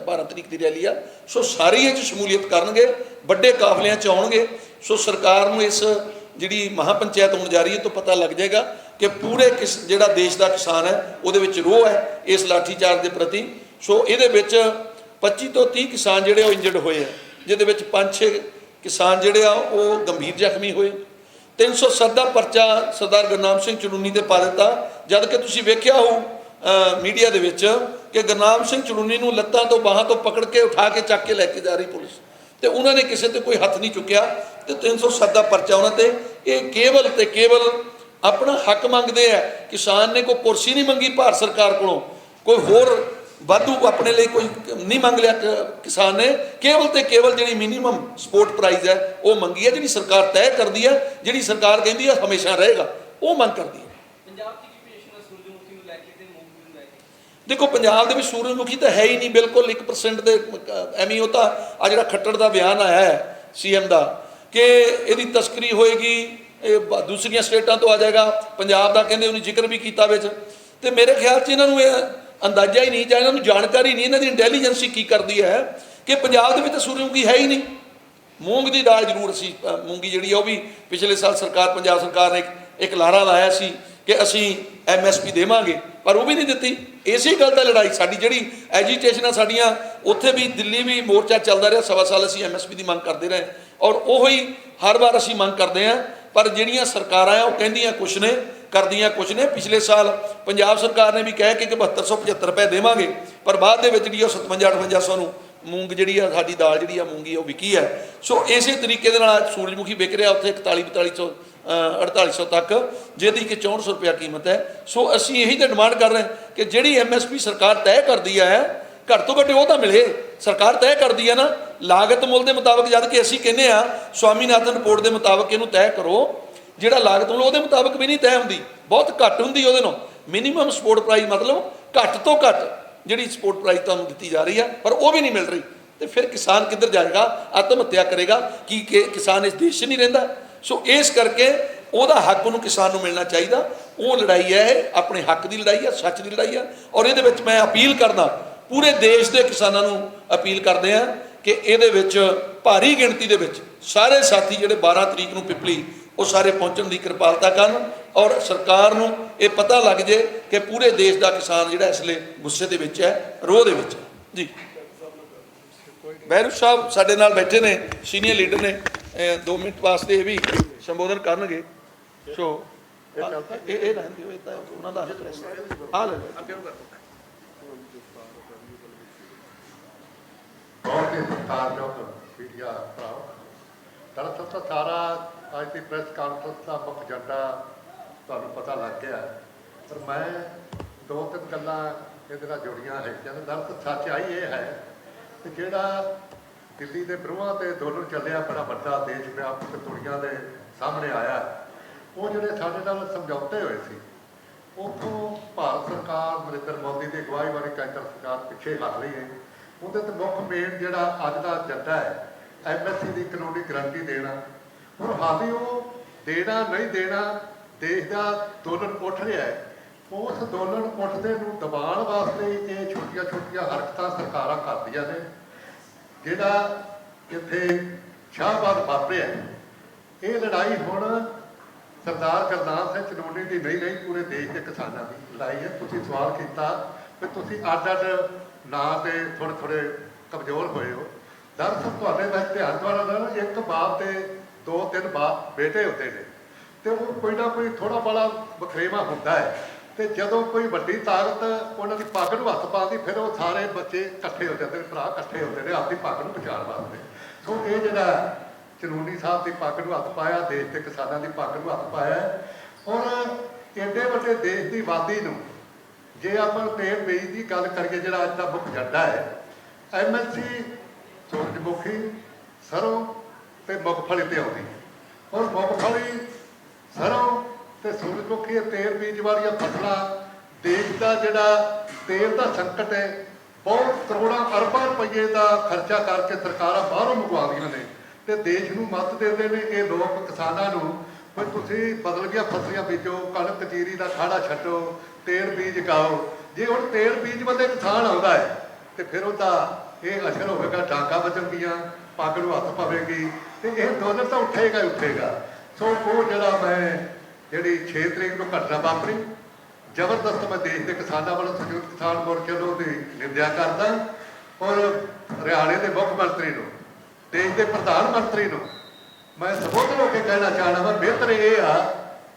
C: 12 ਤਰੀਕ ਦੀ ਰੈਲੀ ਆ। ਸੋ ਸਾਰੇ ਇਹ 'ਚ ਸ਼ਮੂਲੀਅਤ ਕਰਨਗੇ, ਵੱਡੇ ਕਾਫਲਿਆਂ 'ਚ ਆਉਣਗੇ। ਸੋ ਸਰਕਾਰ ਨੂੰ ਇਸ ਜਿਹੜੀ ਮਹਾ ਪੰਚਾਇਤ ਹੋਣ ਜਾ ਰਹੀ ਹੈ ਤੋਂ ਪਤਾ ਲੱਗ ਜਾਏਗਾ ਕਿ ਪੂਰੇ ਜਿਹੜਾ ਦੇਸ਼ ਦਾ ਕਿਸਾਨ ਹੈ ਉਹਦੇ ਵਿੱਚ ਰੋਹ ਹੈ ਇਸ ਲਾਠੀਚਾਰਜ ਦੇ ਪ੍ਰਤੀ। ਸੋ ਇਹਦੇ ਵਿੱਚ 25 ਤੋਂ 30 ਕਿਸਾਨ ਜਿਹੜੇ ਉਹ ਇੰਜਰਡ ਹੋਏ ਆ, ਜਿਹਦੇ ਵਿੱਚ 5-6 ਕਿਸਾਨ ਜਿਹੜੇ ਆ ਉਹ ਗੰਭੀਰ ਜ਼ਖਮੀ ਹੋਏ। 307 ਦਾ ਪਰਚਾ ਸਰਦਾਰ ਗੁਰਨਾਮ ਸਿੰਘ ਚੜੂਨੀ ਤੇ ਪਾ ਦਿੱਤਾ, ਜਦ ਕਿ ਤੁਸੀਂ ਵੇਖਿਆ ਹੋਊ ਮੀਡੀਆ ਦੇ ਵਿੱਚ ਕਿ ਗੁਰਨਾਮ ਸਿੰਘ ਚੜੂਨੀ ਨੂੰ ਲੱਤਾਂ ਤੋਂ ਬਾਹਾਂ ਤੋਂ ਪਕੜ ਕੇ ਉਠਾ ਕੇ ਚੱਕ ਕੇ ਲੈ ਕੇ ਜਾ ਰਹੀ ਪੁਲਿਸ, ਤੇ ਉਹਨਾਂ ਨੇ ਕਿਸੇ ਤੇ ਕੋਈ ਹੱਥ ਨਹੀਂ ਚੁੱਕਿਆ, ਤੇ 307 ਦਾ ਪਰਚਾ ਉਹਨਾਂ ਤੇ। ਇਹ ਕੇਵਲ ਤੇ ਕੇਵਲ ਆਪਣਾ ਹੱਕ ਮੰਗਦੇ ਆ। ਕਿਸਾਨ ਨੇ ਕੋਈ ਕੁਰਸੀ ਨਹੀਂ ਮੰਗੀ ਭਾਰਤ ਸਰਕਾਰ ਕੋਲੋਂ, ਕੋਈ ਹੋਰ ਵਾਧੂ ਆਪਣੇ ਲਈ ਕੋਈ ਨਹੀਂ ਮੰਗ ਲਿਆ ਕਿਸਾਨ ਨੇ, ਕੇਵਲ ਤੇ ਕੇਵਲ ਜਿਹੜੀ ਮਿਨੀਮਮ ਸਪੋਰਟ ਪ੍ਰਾਈਜ਼ ਹੈ ਉਹ ਮੰਗੀ ਹੈ, ਜਿਹੜੀ ਸਰਕਾਰ ਤੈਅ ਕਰਦੀ ਹੈ, ਜਿਹੜੀ ਸਰਕਾਰ ਕਹਿੰਦੀ ਹੈ ਹਮੇਸ਼ਾ ਰਹੇਗਾ। ਉਹ ਮੰਗ ਕਰਦੀ ਹੈ।
D: ਪੰਜਾਬ ਦੀ ਕੀ ਪੋਜੀਸ਼ਨ ਹੈ ਸੂਰਜਮੁਖੀ ਨੂੰ ਲੈ ਕੇ ਤੇ ਮੂੰਗਫਲੀ ਨੂੰ ਲੈ ਕੇ?
C: ਦੇਖੋ ਪੰਜਾਬ ਦੇ ਵਿੱਚ ਸੂਰਜਮੁਖੀ ਤਾਂ ਹੈ ਹੀ ਨਹੀਂ, ਬਿਲਕੁਲ 1% ਦੇ ਐਵੇਂ। ਉਹ ਤਾਂ ਆ ਜਿਹੜਾ ਖੱਟੜ ਦਾ ਬਿਆਨ ਆਇਆ ਹੈ CM ਦਾ ਕਿ ਇਹਦੀ ਤਸਕਰੀ ਹੋਏਗੀ, ਇਹ ਦੂਸਰੀਆਂ ਸਟੇਟਾਂ ਤੋਂ ਆ ਜਾਏਗਾ, ਪੰਜਾਬ ਦਾ ਕਹਿੰਦੇ ਉਹਨੇ ਜ਼ਿਕਰ ਵੀ ਕੀਤਾ ਵਿੱਚ। ਤੇ ਮੇਰੇ ਖਿਆਲ 'ਚ ਇਹਨਾਂ ਨੂੰ ਇਹ ਅੰਦਾਜ਼ਾ ਹੀ ਨਹੀਂ, ਜਾਂ ਇਹਨਾਂ ਨੂੰ ਜਾਣਕਾਰੀ ਨਹੀਂ, ਇਹਨਾਂ ਦੀ ਇੰਟੈਲੀਜੈਂਸੀ ਕੀ ਕਰਦੀ ਹੈ ਕਿ ਪੰਜਾਬ ਦੇ ਵਿੱਚ ਤਾਂ ਸੂਰਜਮੁਖੀ ਹੈ ਹੀ ਨਹੀਂ। ਮੂੰਗ ਦੀ ਦਾਲ ਜ਼ਰੂਰ ਅਸੀਂ ਮੂੰਗੀ ਜਿਹੜੀ ਆ ਉਹ ਵੀ ਪਿਛਲੇ ਸਾਲ ਪੰਜਾਬ ਸਰਕਾਰ ਨੇ ਇੱਕ ਲਾਰਾ ਲਾਇਆ ਸੀ ਕਿ ਅਸੀਂ MSP ਦੇਵਾਂਗੇ, ਪਰ ਉਹ ਵੀ ਨਹੀਂ ਦਿੱਤੀ। ਇਸੇ ਗੱਲ ਦਾ ਲੜਾਈ ਸਾਡੀ ਜਿਹੜੀ ਐਜੀਟੇਸ਼ਨਾਂ ਸਾਡੀਆਂ, ਉੱਥੇ ਵੀ ਦਿੱਲੀ ਵੀ ਮੋਰਚਾ ਚੱਲਦਾ ਰਿਹਾ, 1.25 ਸਾਲ ਅਸੀਂ MSP ਦੀ ਮੰਗ ਕਰਦੇ ਰਹੇ, ਔਰ ਉਹੀ ਹਰ ਵਾਰ ਅਸੀਂ ਮੰਗ ਕਰਦੇ ਹਾਂ। ਪਰ ਜਿਹੜੀਆਂ ਸਰਕਾਰਾਂ ਆ ਉਹ ਕਹਿੰਦੀਆਂ ਕੁਛ ਨੇ, ਕਰਦੀਆਂ ਕੁਛ ਨੇ। ਪਿਛਲੇ ਸਾਲ ਪੰਜਾਬ ਸਰਕਾਰ ਨੇ ਵੀ ਕਹਿ ਕੇ 7275 ਰੁਪਏ ਦੇਵਾਂਗੇ, ਪਰ ਬਾਅਦ ਦੇ ਵਿੱਚ ਜਿਹੜੀ ਉਹ 57-5800 ਨੂੰ ਮੂੰਗ ਜਿਹੜੀ ਆ ਸਾਡੀ ਦਾਲ ਜਿਹੜੀ ਆ ਮੂੰਗੀ ਉਹ ਵਿਕੀ ਹੈ। ਸੋ ਇਸੇ ਤਰੀਕੇ ਦੇ ਨਾਲ ਸੂਰਜਮੁਖੀ ਵਿਕ ਰਿਹਾ ਉੱਥੇ 41-4200 4800 ਤੱਕ, ਜਿਹਦੀ ਕਿ 6400 ਰੁਪਇਆ ਕੀਮਤ ਹੈ। ਸੋ ਅਸੀਂ ਇਹੀ ਤਾਂ ਡਿਮਾਂਡ ਕਰ ਰਹੇ ਹਾਂ ਕਿ ਜਿਹੜੀ MSP ਸਰਕਾਰ ਤੈਅ ਕਰਦੀ ਹੈ ਘੱਟ ਤੋਂ ਘੱਟ ਉਹ ਤਾਂ ਮਿਲੇ। ਸਰਕਾਰ ਤੈਅ ਕਰਦੀ ਹੈ ਨਾ ਲਾਗਤ ਮੁੱਲ ਦੇ ਮੁਤਾਬਕ, ਜਦ ਕਿ ਅਸੀਂ ਕਹਿੰਦੇ ਆ ਸਵਾਮੀਨਾਥਨ ਰਿਪੋਰਟ ਦੇ ਮੁਤਾਬਕ ਇਹਨੂੰ ਤੈਅ ਕਰੋ। ਜਿਹੜਾ ਲਾਗਤ ਮੁੱਲ ਉਹਦੇ ਮੁਤਾਬਕ ਵੀ ਨਹੀਂ ਤੈਅ ਹੁੰਦੀ, ਬਹੁਤ ਘੱਟ ਹੁੰਦੀ ਉਹਦੇ ਨਾਲ। ਮਿਨੀਮਮ ਸਪੋਰਟ ਪ੍ਰਾਈਸ ਮਤਲਬ ਘੱਟ ਤੋਂ ਘੱਟ ਜਿਹੜੀ ਸਪੋਰਟ ਪ੍ਰਾਈਸ ਤੁਹਾਨੂੰ ਦਿੱਤੀ ਜਾ ਰਹੀ ਹੈ, ਪਰ ਉਹ ਵੀ ਨਹੀਂ ਮਿਲ ਰਹੀ। ਤੇ ਫਿਰ ਕਿਸਾਨ ਕਿੱਧਰ ਜਾਏਗਾ? ਆਤਮ ਹੱਤਿਆ ਕਰੇਗਾ ਕਿ ਕਿਸਾਨ ਇਸ ਦੇਸ਼ 'ਚ ਨਹੀਂ ਰਹਿੰਦਾ। ਸੋ ਇਸ ਕਰਕੇ ਉਹਦਾ ਹੱਕ ਉਹਨੂੰ ਕਿਸਾਨ ਨੂੰ ਮਿਲਣਾ ਚਾਹੀਦਾ। ਉਹ ਲੜਾਈ ਹੈ, ਇਹ ਆਪਣੇ ਹੱਕ ਦੀ ਲੜਾਈ ਹੈ, ਸੱਚ ਦੀ ਲੜਾਈ ਹੈ। ਔਰ ਇਹਦੇ ਵਿੱਚ ਮੈਂ ਅਪੀਲ ਕਰਦਾ, ਪੂਰੇ ਦੇਸ਼ ਦੇ ਕਿਸਾਨਾਂ ਨੂੰ ਅਪੀਲ ਕਰਦੇ ਹਾਂ ਕਿ ਇਹਦੇ ਵਿੱਚ ਭਾਰੀ ਗਿਣਤੀ ਦੇ ਵਿੱਚ ਸਾਰੇ ਸਾਥੀ ਜਿਹੜੇ 12 ਤਰੀਕ ਨੂੰ ਪਿਪਲੀ ਉਹ ਸਾਰੇ ਪਹੁੰਚਣ ਦੀ ਕਿਰਪਾਲਤਾ ਕਰਨ, ਔਰ ਸਰਕਾਰ ਨੂੰ ਇਹ ਪਤਾ ਲੱਗ ਜੇ ਕਿ ਪੂਰੇ ਦੇਸ਼ ਦਾ ਕਿਸਾਨ ਜਿਹੜਾ ਇਸ ਵੇਲੇ ਗੁੱਸੇ ਦੇ ਵਿੱਚ ਹੈ, ਰੋਹ ਦੇ ਵਿੱਚ ਹੈ। ਜੀ ਬਹਿਰੂ ਸਾਹਿਬ ਸਾਡੇ ਨਾਲ ਬੈਠੇ ਨੇ, ਸੀਨੀਅਰ ਲੀਡਰ ਨੇ, 2 ਮਿੰਟ ਵਾਸਤੇ ਇਹ ਵੀ ਸੰਬੋਧਨ ਕਰਨਗੇ। ਸੋ ਇਹ ਰਹਿਣ ਦਿਓ, ਇਹ ਤਾਂ ਉਹਨਾਂ ਦਾ ਪ੍ਰੈਸ ਆ ਲੈ
E: ਬਹੁਤ ਹੀ ਸਤਿਕਾਰਯੋਗ ਮੀਡੀਆ ਭਰਾਓ, ਦਰਅਸਲ ਤਾਂ ਸਾਰਾ ਅੱਜ ਦੀ ਪ੍ਰੈਸ ਕਾਨਫਰੰਸ ਦਾ ਮੁੱਖ ਏਜੰਡਾ ਤੁਹਾਨੂੰ ਪਤਾ ਲੱਗ ਗਿਆ, ਪਰ ਮੈਂ 2-3 ਗੱਲਾਂ ਇਹਦੇ ਨਾਲ ਜੁੜੀਆਂ ਹੈਗੀਆਂ। ਦਰਅਸਲ ਸੱਚਾਈ ਇਹ ਹੈ ਕਿ ਜਿਹੜਾ ਦਿੱਲੀ ਦੇ ਵਿਰੋਧਾਂ ਤੇ ਅੰਦੋਲਨ ਚੱਲਿਆ, ਬੜਾ ਵੱਡਾ ਦੇਸ਼ ਵਿਆਪਕ ਦੁਨੀਆ ਦੇ ਸਾਹਮਣੇ ਆਇਆ, ਉਹ ਜਿਹੜੇ ਸਾਡੇ ਨਾਲ ਸਮਝੌਤੇ ਹੋਏ ਸੀ, ਉੱਥੋਂ ਭਾਰਤ ਸਰਕਾਰ ਨਰਿੰਦਰ ਮੋਦੀ ਦੀ ਅਗਵਾਈ ਵਾਲੀ ਕੇਂਦਰ ਸਰਕਾਰ ਪਿੱਛੇ ਹਟ ਰਹੀ ਹੈ। ਉਹਦੇ ਤੇ ਮੁੱਖ ਮੇਨ ਜਿਹੜਾ ਅੱਜ ਦਾ ਏਜੰਡਾ ਹੈ MSP ਦੀ ਕਾਨੂੰਨੀ ਗਰੰਟੀ ਦੇਣਾ। ਹੁਣ ਹਾਲੀ ਉਹ ਦੇਣਾ ਨਹੀਂ ਦੇਣਾ, ਦੇਸ਼ ਦਾ ਅੰਦੋਲਨ ਉੱਠ ਰਿਹਾ ਹੈ। ਉਸ ਅੰਦੋਲਨ ਉੱਠਦੇ ਨੂੰ ਦਬਾਉਣ ਵਾਸਤੇ ਇਹ ਛੋਟੀਆਂ ਹਰਕਤਾਂ ਸਰਕਾਰਾਂ ਕਰਦੀਆਂ ਨੇ। ਜਿਹੜਾ ਇੱਥੇ ਸ਼ਾਹਬਾਦ ਵਾਪਰਿਆ, ਇਹ ਲੜਾਈ ਹੁਣ ਸਰਦਾਰ ਗੁਰਦਾਸ ਸਿੰਘ ਚਨੋਨੀ ਦੀ ਨਹੀਂ, ਪੂਰੇ ਦੇਸ਼ ਦੇ ਕਿਸਾਨਾਂ ਦੀ ਲੜਾਈ ਹੈ। ਤੁਸੀਂ ਸਵਾਲ ਕੀਤਾ ਕਿ ਤੁਸੀਂ ਅੱਡ ਨਾਂ ਤੇ ਥੋੜ੍ਹੇ ਕਮਜ਼ੋਰ ਹੋਏ ਹੋ। ਦਰਅਸਲ ਤੁਹਾਡੇ ਵਿੱਚ ਧਿਆਨ ਦੁਆਰਾ ਇੱਕ ਬਾਪ ਤੇ 2-3 ਬਾਪ ਬੇਟੇ ਹੁੰਦੇ ਨੇ, ਤੇ ਉਹ ਕੋਈ ਨਾ ਕੋਈ ਥੋੜਾ ਬੜਾ ਵਖਰੇਵਾ ਹੁੰਦਾ ਹੈ। ਤੇ ਜਦੋਂ ਕੋਈ ਵੱਡੀ ਤਾਕਤ ਉਹਨਾਂ ਦੀ ਪੱਗ ਨੂੰ ਹੱਥ ਪਾਉਂਦੀ, ਫਿਰ ਉਹ ਸਾਰੇ ਬੱਚੇ ਇਕੱਠੇ ਹੋ ਜਾਂਦੇ ਨੇ, ਭਰਾ ਇਕੱਠੇ ਹੁੰਦੇ ਨੇ ਆਪਣੀ ਪੱਗ ਨੂੰ ਬਚਾਉਣ ਵਾਸਤੇ। ਸੋ ਇਹ ਜਿਹੜਾ ਚਨੂਨੀ ਸਾਹਿਬ ਦੀ ਪੱਗ ਨੂੰ ਹੱਥ ਪਾਇਆ, ਦੇਸ਼ ਦੇ ਕਿਸਾਨਾਂ ਦੀ ਪੱਗ ਨੂੰ ਹੱਥ ਪਾਇਆ। ਔਰ ਏਡੇ ਵੱਡੇ ਦੇਸ਼ ਦੀ ਆਬਾਦੀ ਨੂੰ ਜੇ ਆਪਾਂ ਤੇਲ ਬੀਜ ਦੀ ਗੱਲ ਕਰੀਏ, ਜਿਹੜਾ ਅੱਜ ਦਾ ਮੁੱਖ ਏਜੰਡਾ ਹੈ MSP ਸੂਰਜਮੁਖੀ, ਸਰੋਂ ਤੇ ਮੁਗਫਲੀ ਤੇ ਆਉਂਦੀ। ਔਰ ਮੁਗਫਲੀ, ਸਰੋਂ ਤੇ ਸੂਰਜਮੁਖੀ ਤੇਲ ਬੀਜ ਵਾਲੀਆਂ ਫਸਲਾਂ, ਦੇਸ਼ ਦਾ ਜਿਹੜਾ ਤੇਲ ਦਾ ਸੰਕਟ ਹੈ, ਬਹੁਤ ਕਰੋੜਾਂ ਅਰਬਾਂ ਰੁਪਏ ਦਾ ਖਰਚਾ ਕਰਕੇ ਸਰਕਾਰਾਂ ਬਾਹਰੋਂ ਮੰਗਵਾਉਂਦੀਆਂ ਨੇ ਤੇ ਦੇਸ਼ ਨੂੰ ਮਦਦ ਦਿੰਦੇ ਨੇ। ਇਹ ਲੋਕ ਕਿਸਾਨਾਂ ਨੂੰ ਵੀ ਤੁਸੀਂ ਬਦਲ ਗਿਆ ਫਸਲੀਆਂ ਬੀਜੋ, ਕਣਕ ਜੀਰੀ ਦਾ ਖਾੜਾ ਛੱਡੋ, ਤੇਲ ਬੀਜ ਗਾਓ। ਜੇ ਹੁਣ ਤੇਲ ਬੀਜ ਵਾਲੇ ਕਿਸਾਨ ਆਉਂਦਾ ਹੈ ਤੇ ਫਿਰ ਉਹਦਾ ਇਹ ਅਸਰ ਹੋਵੇਗਾ, ਡਾਂਗਾ ਵੱਜਣਗੀਆਂ, ਪੱਗ ਨੂੰ ਹੱਥ ਪਵੇਗੀ, ਤੇ ਇਹ ਅੰਦੋਲਨ ਤਾਂ ਉੱਠੇਗਾ ਹੀ ਉੱਠੇਗਾ। ਸੋ ਉਹ ਜਿਹੜਾ ਮੈਂ ਜਿਹੜੀ 6 ਤਰੀਕ ਨੂੰ ਘਟਨਾ ਵਾਪਰੀ, ਜ਼ਬਰਦਸਤ ਮੈਂ ਦੇਸ਼ ਦੇ ਕਿਸਾਨਾਂ ਵੱਲੋਂ ਸੰਯੁਕਤ ਕਿਸਾਨ ਮੋਰਚੇ ਨੂੰ ਉਹਦੀ ਨਿੰਦਿਆ ਕਰਦਾ। ਔਰ ਹਰਿਆਣੇ ਦੇ ਮੁੱਖ ਮੰਤਰੀ ਨੂੰ, ਦੇਸ਼ ਦੇ ਪ੍ਰਧਾਨ ਮੰਤਰੀ ਨੂੰ ਮੈਂ ਸੰਬੋਧਨ ਹੋ ਕੇ ਕਹਿਣਾ ਚਾਹਣਾ ਵਾ, ਬਿਹਤਰ ਇਹ ਆ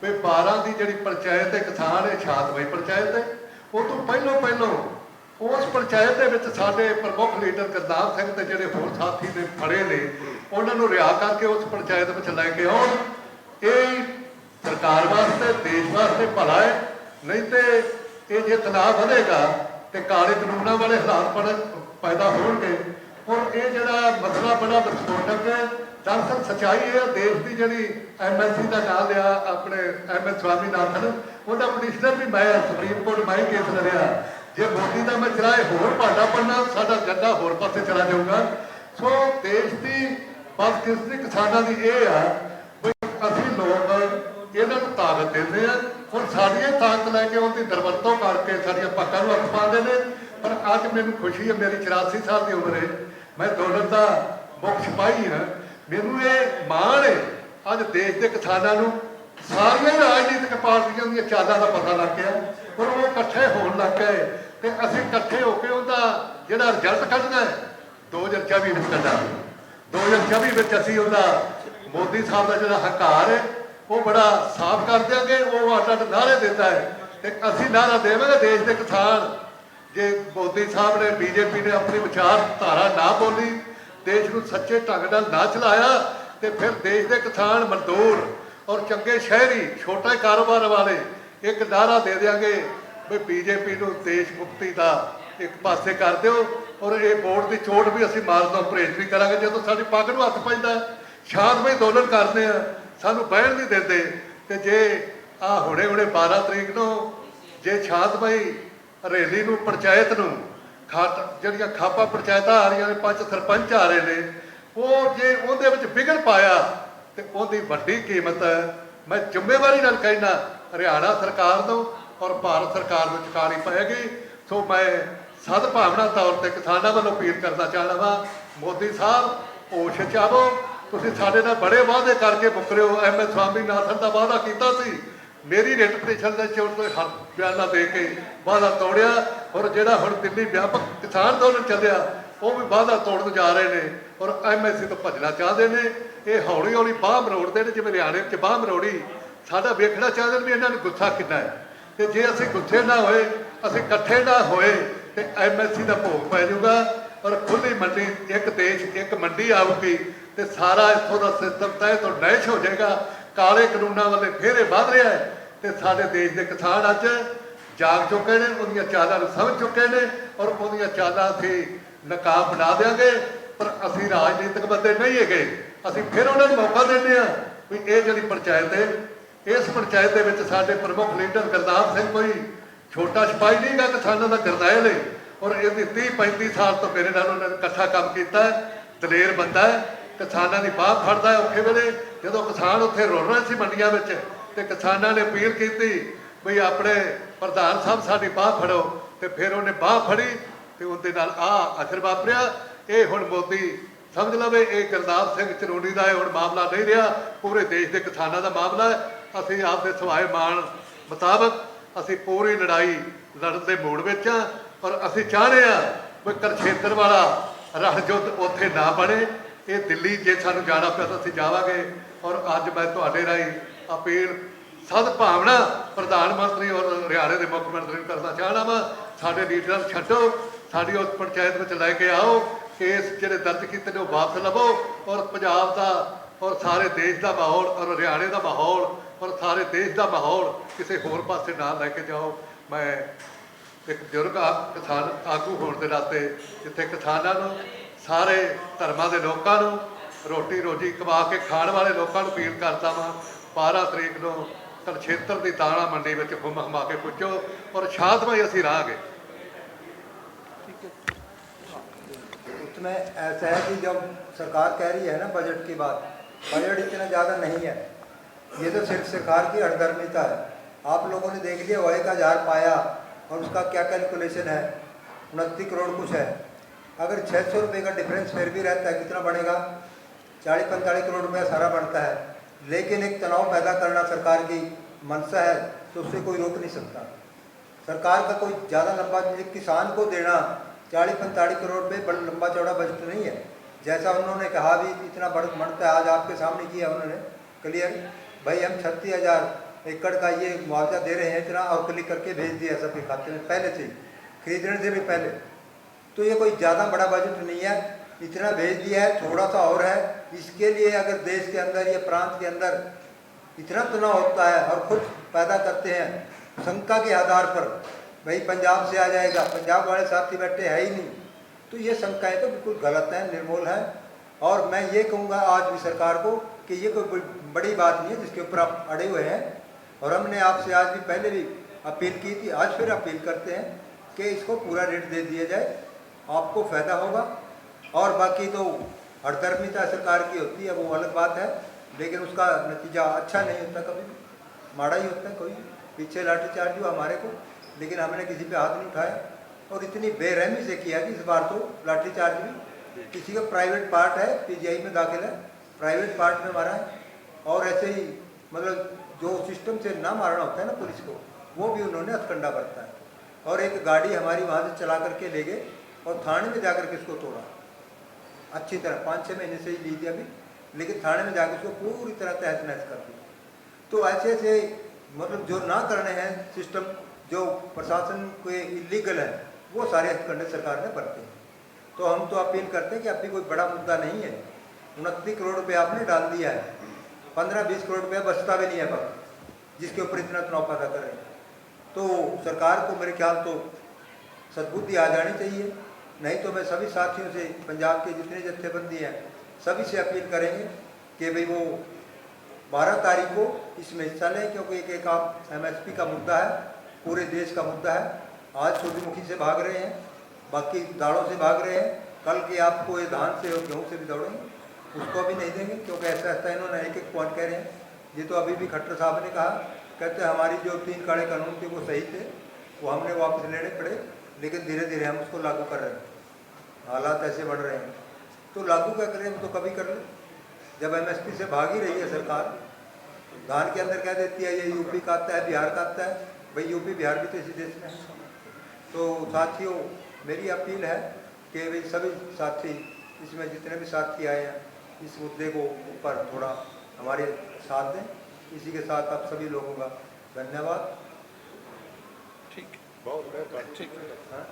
E: ਵੀ 12 ਦੀ ਜਿਹੜੀ ਪੰਚਾਇਤ ਹੈ ਕਿਸਾਨ ਇਹ ਸ਼ਾਂਤਮਈ ਪੰਚਾਇਤ ਹੈ। ਉਹ ਤੋਂ ਪਹਿਲੋਂ ਉਸ ਪੰਚਾਇਤ ਦੇ ਵਿੱਚ ਸਾਡੇ ਪ੍ਰਮੁੱਖ ਲੀਡਰ ਗੁਰਦਾਸ ਸਿੰਘ ਤੇ ਜਿਹੜੇ ਹੋਰ ਸਾਥੀ ਨੇ ਫੜੇ ਨੇ, ਉਹਨਾਂ ਨੂੰ ਰਿਹਾਅ ਕਰਕੇ ਉਸ ਪੰਚਾਇਤ ਵਿੱਚ ਲੈ ਕੇ ਆਉਣ। ਇਹ ਸਰਕਾਰ ਵਾਸਤੇ, ਦੇਸ਼ ਵਾਸਤੇ ਭਲਾ ਹੈ। ਨਹੀਂ ਤੇ ਇਹ ਜੇ ਤਣਾਅ ਵਧੇਗਾ ਤੇ ਕਾਲੇ ਕਾਨੂੰਨਾਂ ਵਾਲੇ ਹਾਲਾਤ ਪੈਦਾ ਹੋਣਗੇ। ਔਰ ਇਹ ਜਿਹੜਾ ਮਸਲਾ ਬੜਾ ਵਿਸਫੋਟਕ ਹੈ। ਦਰਅਸਲ ਸੱਚਾਈ ਇਹ ਹੈ, ਦੇਸ਼ ਦੀ ਜਿਹੜੀ ਐਮਐਸਸੀ ਦਾ ਨਾਂ ਲਿਆ ਆਪਣੇ MS ਸਵਾਮੀਨਾਥਨ, ਉਹਦਾ ਪਟੀਸ਼ਨਰ ਵੀ ਮੈਂ, ਸੁਪਰੀਮ ਕੋਰਟ ਮੈਂ ਹੀ ਕੇਸ ਲੜਿਆ। ਜੇ ਮੋਦੀ ਦਾ ਮੈਂ ਚਲਾਏ ਹੋਰ ਭਾਂਡਾ ਪੜਨਾ, ਸਾਡਾ ਏਜੰਡਾ ਹੋਰ ਪਾਸੇ ਚਲਾ ਜਾਊਗਾ। ਸੋ ਦੇਸ਼ ਦੀ ਬਦਕਿਸਮਤੀ ਕਿਸਾਨਾਂ ਦੀ ਇਹ ਆ ਵੀ ਅਸੀਂ ਲੋਕ ਇਹਨਾਂ ਨੂੰ ਤਾਕਤ ਦਿੰਦੇ ਆ, ਹੁਣ ਸਾਡੀਆਂ ਤਾਕਤ ਲੈ ਕੇ ਉਹਦੀ ਦੁਰਵਰਤੋਂ ਕਰਕੇ ਸਾਡੀਆਂ ਪੱਕਾਂ ਨੂੰ ਹੱਥ ਪਾਉਂਦੇ ਨੇ। ਪਰ ਅੱਜ ਮੈਨੂੰ ਖੁਸ਼ੀ ਹੈ, ਮੇਰੀ 84 ਸਾਲ ਦੀ ਉਮਰ ਹੈ, ਮੈਂ ਅੰਦੋਲਨ ਦਾ ਮੁੱਖ ਸਿਪਾਹੀ ਹਾਂ। ਮੈਨੂੰ ਇਹ ਮਾਣ ਹੈ ਅੱਜ ਦੇਸ਼ ਦੇ ਕਿਸਾਨਾਂ ਨੂੰ ਸਾਰੀਆਂ ਰਾਜਨੀਤਿਕ ਪਾਰਟੀਆਂ ਦੀਆਂ ਚਾਲਾਂ ਦਾ ਪਤਾ ਲੱਗ ਗਿਆ ਔਰ ਉਹ ਇਕੱਠੇ ਹੋਣ ਲੱਗ ਗਏ ਤੇ ਅਸੀਂ ਇਕੱਠੇ ਹੋ ਕੇ ਉਹਦਾ ਜਿਹੜਾ ਰਿਜ਼ਲਟ ਕੱਢਣਾ ਹੈ 2024 ਵਿੱਚ ਕੱਢਾਂਗੇ। 2024 ਵਿੱਚ ਅਸੀਂ ਉਹਦਾ ਮੋਦੀ ਸਾਹਿਬ ਦਾ ਜਿਹੜਾ ਹੰਕਾਰ ਹੈ ਉਹ ਬੜਾ ਸਾਫ਼ ਕਰ ਦਿਆਂਗੇ। ਉਹ ਅੱਡ ਨਾਅਰੇ ਦਿੰਦਾ ਹੈ ਤੇ ਅਸੀਂ ਨਾਅਰਾ ਦੇਵਾਂਗੇ ਦੇਸ਼ ਦੇ ਕਿਸਾਨ। ਜੇ ਮੋਦੀ ਸਾਹਿਬ ਨੇ, BJP ਨੇ ਆਪਣੀ ਵਿਚਾਰਧਾਰਾ ਨਾ ਬੋਲੀ, ਦੇਸ਼ ਨੂੰ ਸੱਚੇ ਢੰਗ ਨਾਲ ਨਾ ਚਲਾਇਆ ਤੇ ਫਿਰ ਦੇਸ਼ ਦੇ ਕਿਸਾਨ, ਮਜ਼ਦੂਰ ਔਰ ਚੰਗੇ ਸ਼ਹਿਰੀ, ਛੋਟੇ ਕਾਰੋਬਾਰ ਵਾਲੇ ਇੱਕ ਨਾਅਰਾ ਦੇ ਦਿਆਂਗੇ ਵੀ BJP ਨੂੰ ਦੇਸ਼ ਮੁਕਤੀ ਦਾ ਇੱਕ ਪਾਸੇ ਕਰ ਦਿਓ। ਔਰ ਇਹ ਵੋਟ ਦੀ ਚੋਟ ਵੀ ਅਸੀਂ ਮਾਰਨ ਦਾ ਪ੍ਰੇਰਿਤ ਵੀ ਕਰਾਂਗੇ। ਜਦੋਂ ਸਾਡੀ ਪੱਗ ਨੂੰ ਹੱਥ ਪੈਂਦਾ, ਸ਼ਾਂਤਮਈ ਅੰਦੋਲਨ ਕਰਦੇ ਆ, ਸਾਨੂੰ ਬਹਿਣ ਨਹੀਂ ਦਿੰਦੇ। ਤੇ ਜੇ ਆ ਹੁਣੇ 12 ਤਰੀਕ ਨੂੰ ਜੇ ਸ਼ਾਂਤਮਈ ਰੈਲੀ ਨੂੰ, ਪੰਚਾਇਤ ਨੂੰ, ਜਿਹੜੀਆਂ ਖਾਪਾ ਪੰਚਾਇਤਾਂ ਆ ਰਹੀਆਂ ਨੇ, 5 ਸਰਪੰਚ ਆ ਰਹੇ ਨੇ, ਉਹ ਜੇ ਉਹਦੇ ਵਿੱਚ ਵਿਗੜ ਪਾਇਆ ਤੇ ਉਹਦੀ ਵੱਡੀ ਕੀਮਤ ਮੈਂ ਜ਼ਿੰਮੇਵਾਰੀ ਨਾਲ ਕਹਿਣਾ ਹਰਿਆਣਾ ਸਰਕਾਰ ਨੂੰ ਔਰ ਭਾਰਤ ਸਰਕਾਰ ਨੂੰ ਚੁਕਾਣੀ ਪਏਗੀ। ਸੋ ਮੈਂ ਸਦਭਾਵਨਾ ਤੌਰ ਤੇ ਕਿਸਾਨਾਂ ਵੱਲੋਂ ਅਪੀਲ ਕਰਨਾ ਚਾਹੁੰਦਾ ਵਾਂ, ਮੋਦੀ ਸਾਹਿਬ ਹੋਸ਼ ਚ ਆਵੋ। ਤੁਸੀਂ ਸਾਡੇ ਨਾਲ ਬੜੇ ਵਾਅਦੇ ਕਰਕੇ ਮੁੱਕਰੇ ਹੋ। MS ਸਵਾਮੀਨਾਥਨ ਦਾ ਵਾਅਦਾ ਕੀਤਾ ਸੀ, ਮੇਰੀ ਰੈਪੂਟੇਸ਼ਨ ਦੇ ਚੋਟ ਤੋਂ ਹਰ ਬਿਆਨਾ ਦੇ ਕੇ ਵਾਅਦਾ ਤੋੜਿਆ। ਔਰ ਜਿਹੜਾ ਹੁਣ ਦਿੱਲੀ ਵਿਆਪਕ ਕਿਸਾਨ ਅੰਦੋਲਨ ਚੱਲਿਆ ਉਹ ਵੀ ਵਾਅਦਾ ਤੋੜਨ ਜਾ ਰਹੇ ਨੇ ਔਰ MSC ਤੋਂ ਭੱਜਣਾ ਚਾਹੁੰਦੇ ਨੇ। ਇਹ ਹੌਲੀ ਹੌਲੀ ਬਾਂਹ ਮਰੋੜਦੇ ਨੇ, ਜਿਵੇਂ ਹਰਿਆਣੇ ਵਿੱਚ ਬਾਂਹ ਮਰੋੜੀ। ਸਾਡਾ ਵੇਖਣਾ ਚਾਹੁੰਦੇ ਨੇ ਵੀ ਇਹਨਾਂ ਨੂੰ ਗੁੱਸਾ ਕਿੰਨਾ ਹੈ। ਤੇ ਜੇ ਅਸੀਂ ਗੁੱਸੇ ਨਾ ਹੋਏ, ਅਸੀਂ ਇਕੱਠੇ ਨਾ ਹੋਏ ਤੇ MSC ਦਾ ਭੋਗ ਪੈ ਜਾਊਗਾ ਔਰ ਖੁੱਲੀ ਮੰਡੀ, ਇੱਕ ਦੇਸ਼ ਇੱਕ ਮੰਡੀ ਆਊਗੀ ਤੇ ਸਾਰਾ ਇੱਥੋਂ ਦਾ ਸਿਸਟਮ ਤਹਿ ਤੋਂ ਨੈਸ਼ ਹੋ ਜਾਏਗਾ। ਕਾਲੇ ਕਾਨੂੰਨਾਂ ਵੱਲੇ ਫੇਰੇ ਵੱਧ ਰਿਹਾ ਹੈ ਤੇ ਸਾਡੇ ਦੇਸ਼ ਦੇ ਕਿਸਾਨ ਅੱਜ ਜਾਗ ਚੁੱਕੇ ਨੇ, ਉਹਦੀਆਂ ਚਾਲਾਂ ਨੂੰ ਸਮਝ ਚੁੱਕੇ ਨੇ ਔਰ ਉਹਦੀਆਂ ਚਾਲਾਂ ਅਸੀਂ ਨਕਾਬ ਬਣਾ ਦਿਆਂਗੇ। ਪਰ ਅਸੀਂ ਰਾਜਨੀਤਿਕ ਬੰਦੇ ਨਹੀਂ ਹੈਗੇ, ਅਸੀਂ ਫਿਰ ਉਹਨਾਂ ਨੂੰ ਮੌਕਾ ਦਿੰਦੇ ਹਾਂ ਵੀ ਇਹ ਜਿਹੜੀ ਪੰਚਾਇਤ ਹੈ, ਇਸ ਪੰਚਾਇਤ ਦੇ ਵਿੱਚ ਸਾਡੇ ਪ੍ਰਮੁੱਖ ਲੀਡਰ ਗੁਰਦਾਸ ਸਿੰਘ ਕੋਈ ਛੋਟਾ ਸਿਪਾਹੀ ਨਹੀਂ ਗਾ, ਕਿਸਾਨਾਂ ਦਾ ਗਰਨੈਲ ਹੈ ਔਰ ਇਹਦੀ 30-35 ਸਾਲ ਤੋਂ ਮੇਰੇ ਨਾਲ ਉਹਨਾਂ ਨੇ ਇਕੱਠਾ ਕੰਮ ਕੀਤਾ ਹੈ। ਦਲੇਰ ਬੰਦਾ ਹੈ, ਕਿਸਾਨਾਂ ਦੀ ਬਾਹ ਫੜਦਾ ਹੈ ਔਖੇ ਵੇਲੇ। ਜਦੋਂ ਕਿਸਾਨ ਉੱਥੇ ਰੁਲ ਰਹੇ ਸੀ ਮੰਡੀਆਂ ਵਿੱਚ ਤੇ ਕਿਸਾਨਾਂ ਨੇ ਅਪੀਲ ਕੀਤੀ ਵੀ ਆਪਣੇ ਪ੍ਰਧਾਨ ਸਾਹਿਬ ਸਾਡੀ ਬਾਹ ਫੜੋ, ਤੇ ਫਿਰ ਉਹਨੇ ਬਾਹ ਫੜੀ ਤੇ ਉਹਦੇ ਨਾਲ ਅਸਰ ਵਾਪਰਿਆ। ਇਹ ਹੁਣ ਮੋਦੀ ਸਮਝ ਲਵੇ ਇਹ ਗੁਰਦਾਸ ਸਿੰਘ ਚਰੋੜੀ ਦਾ ਹੁਣ ਮਾਮਲਾ ਨਹੀਂ ਰਿਹਾ, ਪੂਰੇ ਦੇਸ਼ ਦੇ ਕਿਸਾਨਾਂ ਦਾ ਮਾਮਲਾ ਹੈ। ਅਸੀਂ ਆਪਦੇ ਸਵਾਇਮਾਨ ਮੁਤਾਬਕ ਅਸੀਂ ਪੂਰੀ ਲੜਾਈ ਲੜਨ ਦੇ ਮੂਡ ਵਿੱਚ ਹਾਂ ਔਰ ਅਸੀਂ ਚਾਹੁੰਦੇ ਹਾਂ ਵੀ ਕੁਰੂਕਸ਼ੇਤਰ ਵਾਲਾ ਰਣ ਯੁੱਧ ਉੱਥੇ ਨਾ ਬਣੇ। ਇਹ ਦਿੱਲੀ ਜੇ ਸਾਨੂੰ ਜਾਣਾ ਪਿਆ ਤਾਂ ਅਸੀਂ ਜਾਵਾਂਗੇ। ਔਰ ਅੱਜ ਮੈਂ ਤੁਹਾਡੇ ਰਾਹੀਂ ਅਪੀਲ ਸਦਭਾਵਨਾ ਪ੍ਰਧਾਨ ਮੰਤਰੀ ਔਰ ਹਰਿਆਣੇ ਦੇ ਮੁੱਖ ਮੰਤਰੀ ਨੂੰ ਕਰਨਾ ਚਾਹੁੰਦਾ ਵਾਂ, ਸਾਡੇ ਲੀਡਰਾਂ ਨੂੰ ਛੱਡੋ, ਸਾਡੀ ਉਸ ਪੰਚਾਇਤ ਵਿੱਚ ਲੈ ਕੇ ਆਓ, ਕੇਸ ਜਿਹੜੇ ਦਰਜ ਕੀਤੇ ਨੇ ਉਹ ਵਾਪਸ ਲਵੋ ਔਰ ਪੰਜਾਬ ਦਾ ਔਰ ਸਾਰੇ ਦੇਸ਼ ਦਾ ਮਾਹੌਲ ਔਰ ਹਰਿਆਣੇ ਦਾ ਮਾਹੌਲ ਔਰ ਸਾਰੇ ਦੇਸ਼ ਦਾ ਮਾਹੌਲ ਕਿਸੇ ਹੋਰ ਪਾਸੇ ਨਾ ਲੈ ਕੇ ਜਾਓ। ਮੈਂ ਇੱਕ ਬਜ਼ੁਰਗ ਕਿਸਾਨ ਆਗੂ ਹੋਣ ਦੇ ਨਾਤੇ ਜਿੱਥੇ ਕਿਸਾਨਾਂ ਨੂੰ, ਸਾਰੇ ਧਰਮਾਂ ਦੇ ਲੋਕਾਂ ਨੂੰ ਰੋਟੀ ਰੋਜੀ ਕਮਾ ਕੇ ਖਾਣ ਵਾਲੇ ਲੋਕਾਂ ਨੂੰ ਅਪੀਲ ਕਰਦਾ ਵਾਂ, 12 ਤਰੀਕ ਨੂੰ ਕੁਰੂਕਸ਼ੇਤਰ ਦੀ ਦਾਣਾ ਮੰਡੀ ਵਿੱਚ ਹੁਮ ਹਮਾ ਕੇ ਪੁੱਜੋ ਔਰ ਸ਼ਾਂਤਮਈ ਅਸੀਂ ਰਹਾਂਗੇ।
A: उसमें ऐसा है कि जब सरकार कह रही है ना बजट की बात, बजट इतना ज़्यादा नहीं है, ये तो सिर्फ सरकार की हठधर्मिता है। आप लोगों ने देख लिया, 1,000 पाया और उसका क्या कैलकुलेशन है, 29 करोड़ कुछ है। अगर 600 रुपये का डिफरेंस फिर भी रहता है, कितना बढ़ेगा? 40-45 करोड़ रुपया सारा बढ़ता है। लेकिन एक तनाव पैदा करना सरकार की मंशा है तो उससे कोई रोक नहीं सकता। सरकार का कोई ज़्यादा लंबा, किसान को देना 40-45 करोड़ रुपये बड़ा लंबा चौड़ा बजट नहीं है। जैसा उन्होंने कहा भी इतना बढ़ता है, आज आपके सामने किया उन्होंने क्लियर, भाई हम 36,000 एकड़ का ये मुआवजा दे रहे हैं इतना, और क्लिक करके भेज दिया सबके खाते में पहले से, खरीदने से भी पहले। तो ये कोई ज़्यादा बड़ा बजट नहीं है, इतना भेज दिया है, थोड़ा सा और है। इसके लिए अगर देश के अंदर या प्रांत के अंदर इतना तनाव होता है और खुद पैदा करते हैं शंका के आधार पर, भाई पंजाब से आ जाएगा, पंजाब वाले साथी बैठे है ही नहीं, तो ये शंकाएँ तो बिल्कुल गलत हैं, निर्मूल हैं। और मैं ये कहूँगा आज भी सरकार को कि ये कोई बड़ी बात नहीं है जिसके ऊपर आप अड़े हुए हैं। और हमने आपसे आज भी पहले भी अपील की थी, आज फिर अपील करते हैं कि इसको पूरा रेट दे दिया जाए, आपको फ़ायदा होगा। और बाकी तो हठधर्मिता सरकार की होती है, वो अलग बात है, लेकिन उसका नतीजा अच्छा नहीं होता, कभी भी माड़ा ही होता है। कोई पीछे लाठीचार्ज हुआ हमारे को, लेकिन हमने किसी पे हाथ नहीं उठाया और इतनी बेरहमी से किया कि इस बार तो लाठीचार्ज भी किसी का प्राइवेट पार्ट है, पीजीआई में दाखिल है, प्राइवेट पार्ट में मारा है। और ऐसे ही मतलब जो सिस्टम से ना मारना होता है ना पुलिस को, वो भी उन्होंने हथकंडा बरता है। और एक गाड़ी हमारी वहाँ से चला करके ले गए और थाने में जाकर के इसको तोड़ा अच्छी तरह, 5-6 महीने से ही ली थी अभी, लेकिन थाने में जाकर उसको पूरी तरह तहस नहस कर दी। तो ऐसे ऐसे मतलब जो ना करने हैं सिस्टम, जो प्रशासन के इलीगल है, वो सारे हथकंडे सरकार ने बरते हैं। तो हम तो अपील करते हैं कि अभी कोई बड़ा मुद्दा नहीं है। 29 करोड़ रुपये आपने डाल दिया है, 15-20 करोड़ रुपये बचता भी नहीं है पर, जिसके ऊपर इतना चुनाव पैदा करें। तो सरकार को मेरे ख्याल तो सद्बुद्धि आ जानी चाहिए। नहीं तो मैं सभी साथियों से, पंजाब के जितने जत्थेबंदी हैं, सभी से अपील करेंगे कि भाई वो 12 तारीख को इसमें हिस्सा लें, क्योंकि एक आप MSP का मुद्दा है, पूरे देश का मुद्दा है। आज सूर्यमुखी से भाग रहे हैं, बाकी दालों से भाग रहे हैं, कल के आपको ये धान से और गेहूँ से भी दौड़ेंगे, उसको भी नहीं देंगे। क्योंकि ऐसा ऐसा इन्होंने एक पॉइंट कह रहे हैं। ये तो अभी भी खट्टर साहब ने कहा, कहते हमारी जो 3 काले कानून थे वो सही थे, वो हमने वापस लेने पड़े, लेकिन धीरे धीरे हम उसको लागू कर रहे हैं। हालात ऐसे बढ़ रहे हैं तो लागू क्या करें, हम तो कभी कर लें। जब MSP से भाग ही रही है सरकार, धान के अंदर कह देती है ये यूपी का आता है, बिहार का आता है, भाई यूपी बिहार भी तो इसी देश में है। तो साथियों, मेरी अपील है कि भाई सभी साथी, इसमें जितने भी साथी आए हैं, इस मुद्दे को ऊपर थोड़ा हमारे साथ दें। इसी के साथ आप सभी लोगों का धन्यवाद।
C: ठीक
E: बहुत
C: ठीक।
A: हाँ?